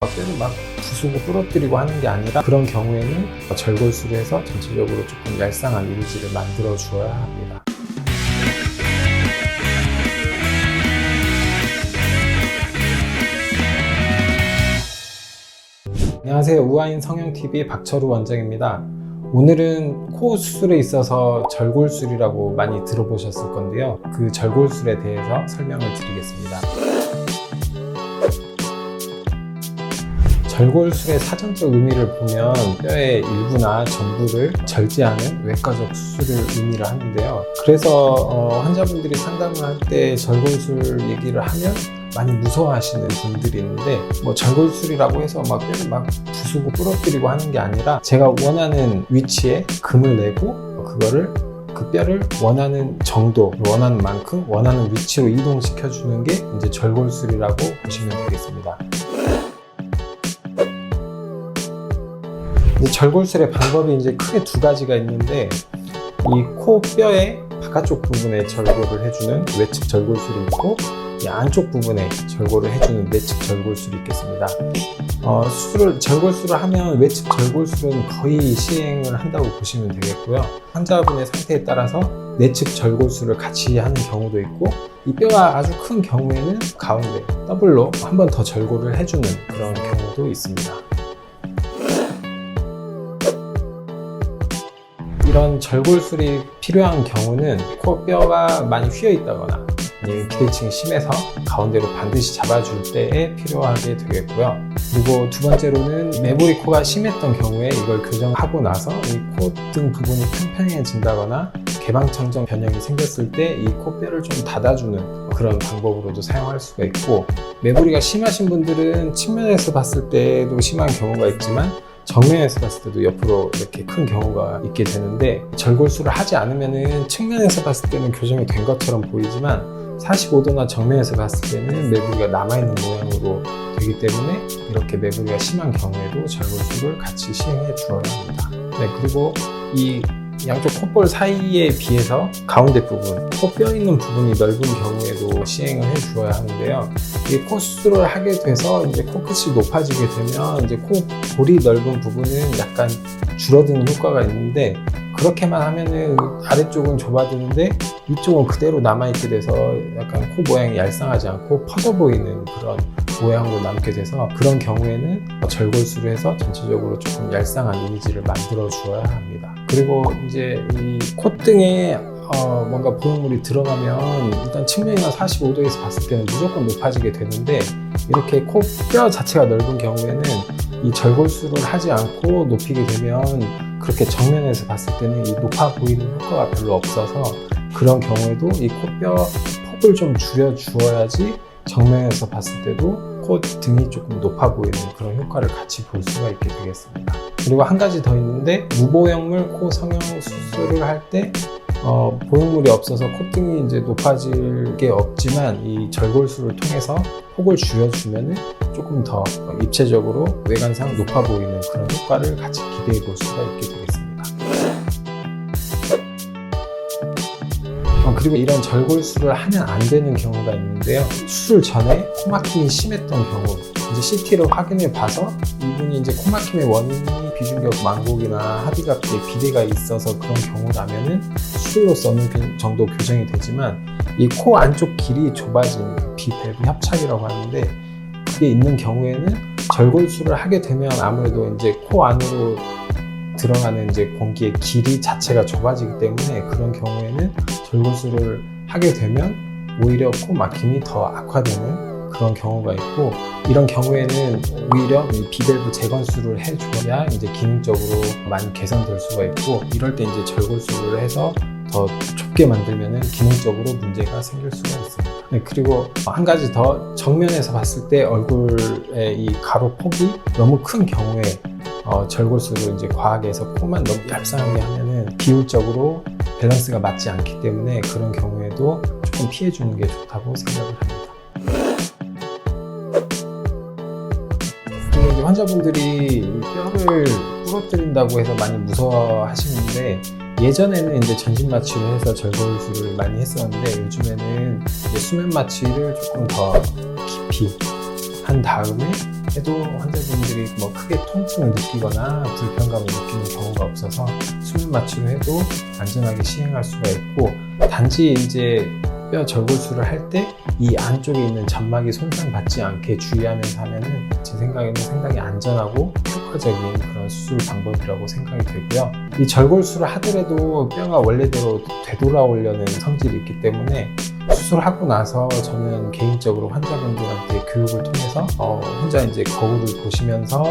뼈를 막 부수고 부러뜨리고 하는 게 아니라 그런 경우에는 절골수를 해서 전체적으로 조금 얄쌍한 이미지를 만들어 주어야 합니다. 안녕하세요. 우아인 성형TV 박철우 원장입니다. 오늘은 코 수술에 있어서 절골술이라고 많이 들어보셨을 건데요. 그 절골술에 대해서 설명을 드리겠습니다. 절골술의 사전적 의미를 보면 뼈의 일부나 전부를 절제하는 외과적 수술을 의미를 하는데요. 그래서 환자분들이 상담을 할 때 절골술 얘기를 하면 많이 무서워하시는 분들이 있는데, 절골술이라고 해서 막 뼈를 막 부수고 부러뜨리고 하는 게 아니라 제가 원하는 위치에 금을 내고 그거를 그 뼈를 원하는 정도, 원하는 만큼 원하는 위치로 이동시켜 주는 게 이제 절골술이라고 보시면 되겠습니다. 절골술의 방법이 이제 크게 두 가지가 있는데, 이 코 뼈의 바깥쪽 부분에 절골을 해주는 외측 절골술이 있고, 이 안쪽 부분에 절골을 해주는 내측 절골술이 있겠습니다. 절골술을 하면 외측 절골술은 거의 시행을 한다고 보시면 되겠고요. 환자분의 상태에 따라서 내측 절골술을 같이 하는 경우도 있고, 이 뼈가 아주 큰 경우에는 가운데 더블로 한 번 더 절골을 해주는 그런 경우도 있습니다. 이런 절골술이 필요한 경우는 코 뼈가 많이 휘어 있다거나 비대칭이 심해서 가운데로 반드시 잡아줄 때에 필요하게 되겠고요. 그리고 두 번째로는 매부리 코가 심했던 경우에 이걸 교정하고 나서 이 콧등 부분이 평평해진다거나 개방천정 변형이 생겼을 때 이 코뼈를 좀 닫아주는 그런 방법으로도 사용할 수가 있고, 매부리가 심하신 분들은 측면에서 봤을 때도 심한 경우가 있지만 정면에서 봤을 때도 옆으로 이렇게 큰 경우가 있게 되는데, 절골술을 하지 않으면은 측면에서 봤을 때는 교정이 된 것처럼 보이지만 45도나 정면에서 봤을 때는 매부리가 남아있는 모양으로 되기 때문에 이렇게 매부리가 심한 경우에도 절골술을 같이 시행해 주어야 합니다. 그리고 이 양쪽 콧볼 사이에 비해서 가운데 부분, 코뼈 있는 부분이 넓은 경우에도 시행을 해 주어야 하는데요. 이 코 수술을 하게 돼서 이제 코끝이 높아지게 되면 이제 코볼이 넓은 부분은 약간 줄어드는 효과가 있는데, 그렇게만 하면은 아래쪽은 좁아지는데 위쪽은 그대로 남아있게 돼서 약간 코 모양이 얄쌍하지 않고 퍼져 보이는 그런 모양으로 남게 돼서, 그런 경우에는 절골술을 해서 전체적으로 조금 얄쌍한 이미지를 만들어 주어야 합니다. 그리고 이제 이 콧등에 뭔가 보형물이 들어가면 일단 측면이나 45도에서 봤을 때는 무조건 높아지게 되는데, 이렇게 코뼈 자체가 넓은 경우에는 이 절골술을 하지 않고 높이게 되면 그렇게 정면에서 봤을 때는 이 높아 보이는 효과가 별로 없어서, 그런 경우에도 이 코뼈 폭을 좀 줄여 주어야지 정면에서 봤을 때도 코 등이 조금 높아 보이는 그런 효과를 같이 볼 수가 있게 되겠습니다. 그리고 한 가지 더 있는데, 무보형물 코 성형 수술을 할 때 보형물이 없어서 콧등이 이제 높아질 게 없지만 이 절골술을 통해서 폭을 줄여주면은 조금 더 입체적으로 외관상 높아 보이는 그런 효과를 같이 기대해 볼 수가 있게 되겠습니다. 그리고 이런 절골술을 하면 안 되는 경우가 있는데요. 수술 전에 코막힘이 심했던 경우, 이제 CT로 확인해 봐서 이분이 이제 코막힘의 원인이 비중격 망곡이나 하디갑기에 비대가 있어서 그런 경우라면은 수술로서 어느 정도 교정이 되지만, 이 코 안쪽 길이 좁아진 비밸브 협착이라고 하는데, 그게 있는 경우에는 절골술을 하게 되면 아무래도 이제 코 안으로 들어가는 이제 공기의 길이 자체가 좁아지기 때문에, 그런 경우에는 절골술을 하게 되면 오히려 코 막힘이 더 악화되는 그런 경우가 있고, 이런 경우에는 오히려 이 비밸브 재건술을 해줘야 이제 기능적으로 많이 개선될 수가 있고, 이럴 때 이제 절골술을 해서 더 좁게 만들면은 기능적으로 문제가 생길 수가 있습니다. 그리고 한 가지 더, 정면에서 봤을 때 얼굴의 이 가로 폭이 너무 큰 경우에 절골술을 이제 과하게 해서 코만 너무 얄쌍하게 하면은 비율적으로 밸런스가 맞지 않기 때문에 그런 경우에도 조금 피해 주는 게 좋다고 생각을 합니다. 그리고 이제 환자분들이 뼈를 부러뜨린다고 해서 많이 무서워하시는데, 예전에는 이제 전신 마취를 해서 절골술을 많이 했었는데, 요즘에는 이제 수면 마취를 조금 더 깊이 한 다음에 해도 환자분들이 뭐 크게 통증을 느끼거나 불편감을 느끼는 경우가 없어서 수면 마취를 해도 안전하게 시행할 수가 있고, 단지 이제 뼈 절골술을 할 때 이 안쪽에 있는 점막이 손상받지 않게 주의하면서 하면은 제 생각에는 상당히 안전하고 효과적인 그런 수술 방법이라고 생각이 되고요. 이 절골술을 하더라도 뼈가 원래대로 되돌아오려는 성질이 있기 때문에 수술하고 나서 저는 개인적으로 환자분들한테 교육을 통해서 혼자 이제 거울을 보시면서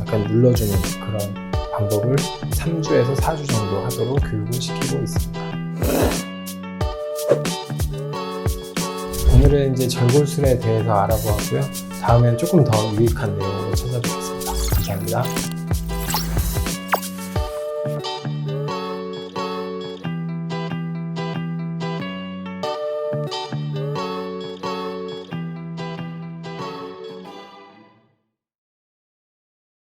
약간 눌러주는 그런 방법을 3주에서 4주 정도 하도록 교육을 시키고 있습니다. 오늘은 이제 절골술에 대해서 알아보았고요. 다음엔 조금 더 유익한 내용으로 찾아뵙겠습니다. 감사합니다.